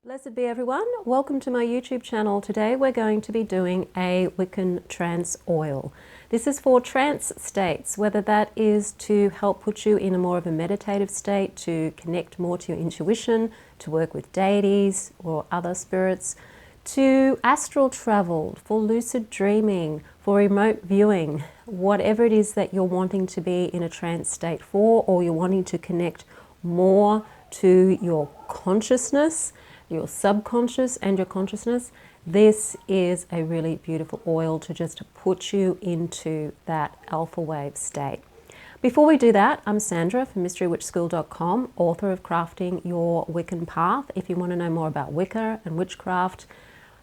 Blessed be everyone. Welcome to my YouTube channel. Today we're going to be doing a Wiccan Trance Oil. This is for trance states, whether that is to help put you in a more of a meditative state, to connect more to your intuition, to work with deities or other spirits, to astral travel, for lucid dreaming, for remote viewing, whatever it is that you're wanting to be in a trance state for, or you're wanting to connect more to your consciousness, your subconscious and your consciousness. This is a really beautiful oil to just put you into that alpha wave state. Before we do that, I'm Sandra from mysterywitchschool.com, author of Crafting Your Wiccan Path. If you want to know more about Wicca and witchcraft,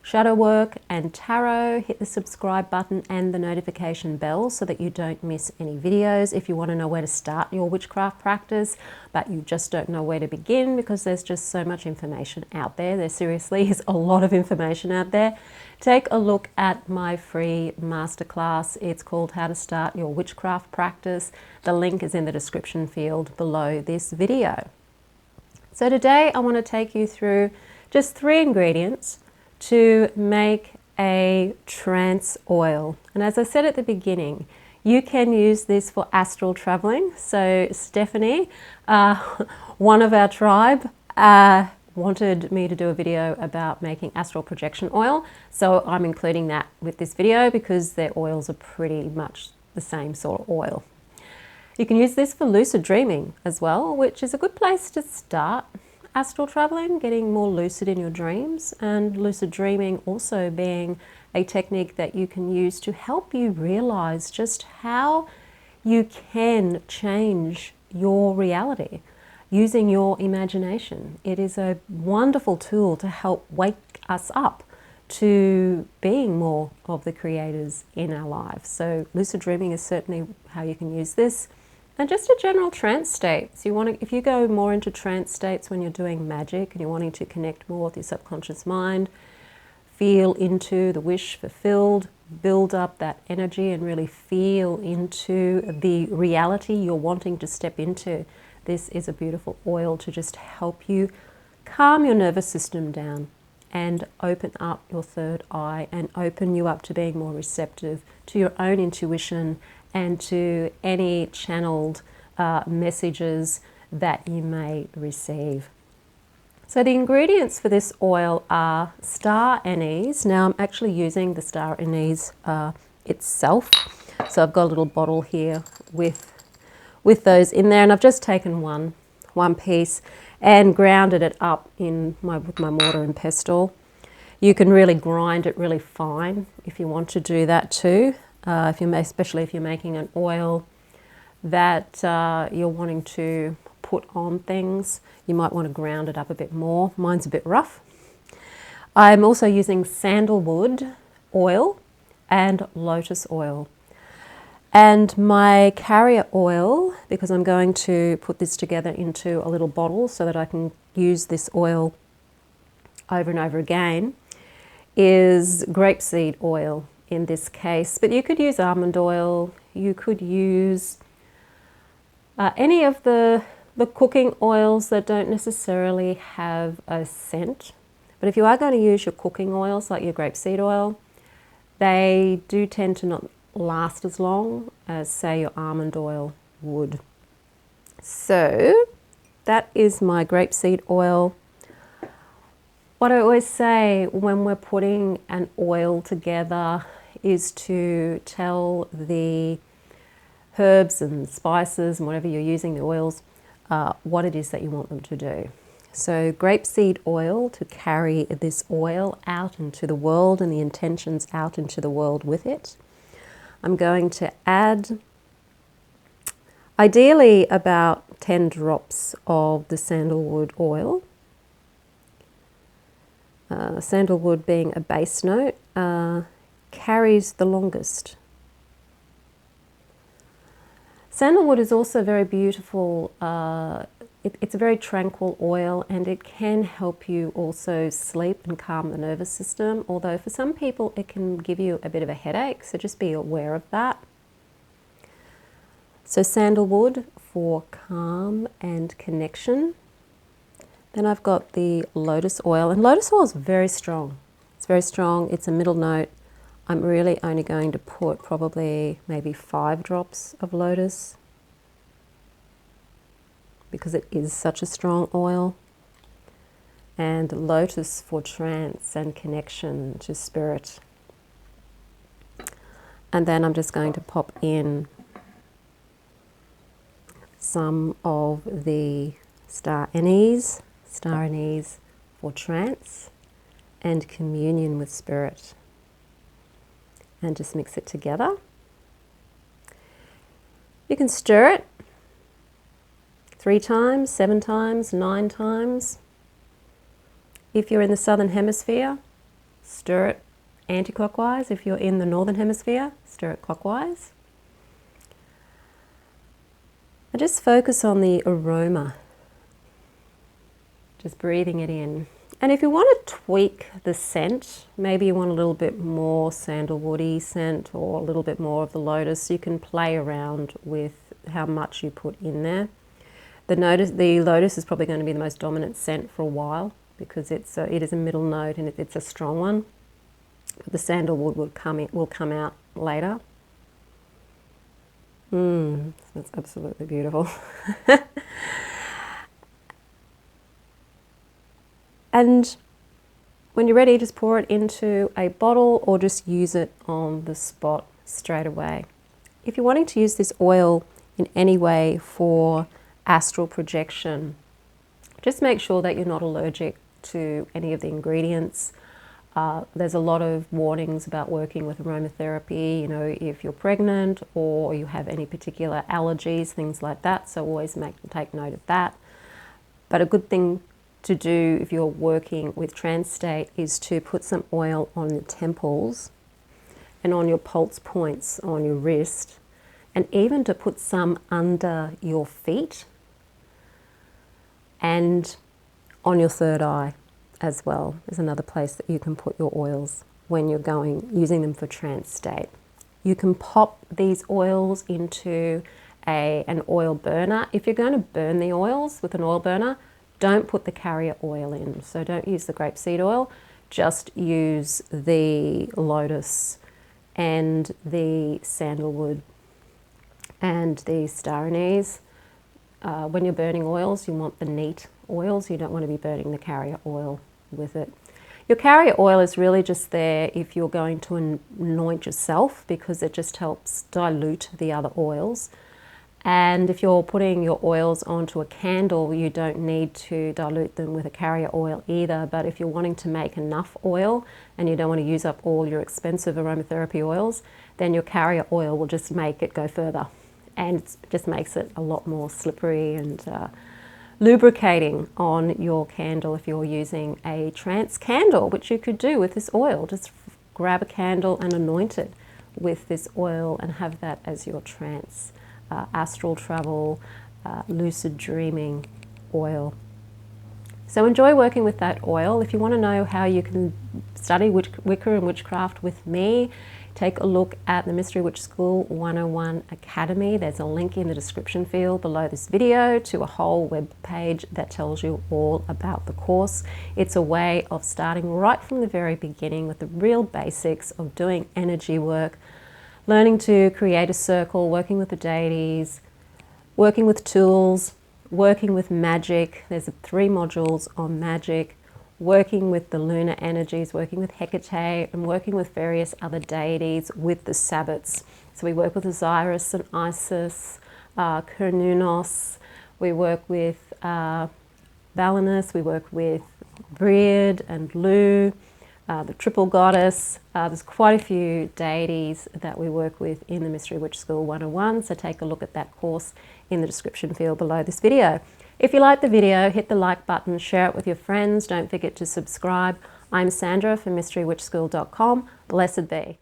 shadow work and tarot, hit the subscribe button and the notification bell so that you don't miss any videos. If you want to know where to start your witchcraft practice, but you just don't know where to begin because there's just so much information out there. There seriously is a lot of information out there. Take a look at my free masterclass. It's called How to Start Your Witchcraft Practice. The link is in the description field below this video. So today I want to take you through just 3 ingredients to make a trance oil. And as I said at the beginning, you can use this for astral traveling. So Stephanie, one of our tribe, wanted me to do a video about making astral projection oil. So I'm including that with this video because their oils are pretty much the same sort of oil. You can use this for lucid dreaming as well, which is a good place to start astral traveling, getting more lucid in your dreams, and lucid dreaming also being a technique that you can use to help you realize just how you can change your reality using your imagination. It is a wonderful tool to help wake us up to being more of the creators in our lives. So lucid dreaming is certainly how you can use this. And just a general trance state. So if you go more into trance states when you're doing magic and you're wanting to connect more with your subconscious mind, feel into the wish fulfilled, build up that energy and really feel into the reality you're wanting to step into, this is a beautiful oil to just help you calm your nervous system down and open up your third eye and open you up to being more receptive to your own intuition and to any channeled messages that you may receive. So the ingredients for this oil are star anise. Now I'm actually using the star anise itself. So I've got a little bottle here with those in there, and I've just taken one piece and grounded it up with my mortar and pestle. You can really grind it really fine if you want to do that too. Especially if you're making an oil that you're wanting to put on things, you might want to ground it up a bit more. Mine's a bit rough. I'm also using sandalwood oil and lotus oil. And my carrier oil, because I'm going to put this together into a little bottle so that I can use this oil over and over again, is grapeseed oil in this case, but you could use almond oil, you could use any of the cooking oils that don't necessarily have a scent. But if you are going to use your cooking oils like your grapeseed oil, they do tend to not last as long as, say, your almond oil would. So that is my grapeseed oil. What I always say when we're putting an oil together is to tell the herbs and spices and whatever you're using, the oils, what it is that you want them to do. So grapeseed oil to carry this oil out into the world and the intentions out into the world with it. I'm going to add ideally about 10 drops of the sandalwood oil. Sandalwood being a base note, carries the longest. Sandalwood is also very beautiful. It's a very tranquil oil, and it can help you also sleep and calm the nervous system, although for some people it can give you a bit of a headache, so just be aware of that. So sandalwood for calm and connection. Then I've got the lotus oil, and lotus oil is very strong. It's very strong. It's a middle note. I'm really only going to put probably maybe 5 drops of lotus because it is such a strong oil. And lotus for trance and connection to spirit. And then I'm just going to pop in some of the star anise for trance and communion with spirit. And just mix it together. You can stir it 3 times, 7 times, 9 times. If you're in the southern hemisphere, stir it anti-clockwise. If you're in the northern hemisphere, stir it clockwise. And just focus on the aroma. Just breathing it in. And if you want to tweak the scent, maybe you want a little bit more sandalwoody scent or a little bit more of the lotus, you can play around with how much you put in there. The lotus is probably going to be the most dominant scent for a while because it is a middle note and it's a strong one. But the sandalwood will come out later. That's absolutely beautiful. And when you're ready, just pour it into a bottle or just use it on the spot straight away. If you're wanting to use this oil in any way for astral projection, just make sure that you're not allergic to any of the ingredients. There's a lot of warnings about working with aromatherapy, you know, if you're pregnant or you have any particular allergies, things like that. So always take note of that. But a good thing to do if you're working with trance state is to put some oil on the temples and on your pulse points on your wrist, and even to put some under your feet and on your third eye as well. There's another place that you can put your oils when you're using them for trance state. You can pop these oils into an oil burner. If you're going to burn the oils with an oil burner, don't put the carrier oil in. So don't use the grapeseed oil, just use the lotus and the sandalwood and the star anise. When you're burning oils, you want the neat oils. You don't want to be burning the carrier oil with it. Your carrier oil is really just there if you're going to anoint yourself, because it just helps dilute the other oils. And if you're putting your oils onto a candle, you don't need to dilute them with a carrier oil either. But if you're wanting to make enough oil and you don't want to use up all your expensive aromatherapy oils, then your carrier oil will just make it go further. And it just makes it a lot more slippery and lubricating on your candle if you're using a trance candle, which you could do with this oil. Just grab a candle and anoint it with this oil and have that as your trance astral travel, lucid dreaming oil. So enjoy working with that oil. If you want to know how you can study Wicca and witchcraft with me, take a look at the Mystery Witch School 101 Academy. There's a link in the description field below this video to a whole web page that tells you all about the course. It's a way of starting right from the very beginning with the real basics of doing energy work, learning to create a circle, working with the deities, working with tools, working with magic. There's 3 modules on magic, working with the lunar energies, working with Hecate, and working with various other deities with the Sabbats. So we work with Osiris and Isis, Cernunnos, we work with Valinus, we work with Brid and Lu, the triple goddess. There's quite a few deities that we work with in the Mystery Witch School 101, so take a look at that course in the description field below this video. If you like the video, hit the like button, share it with your friends, don't forget to subscribe. I'm Sandra from mysterywitchschool.com. Blessed be.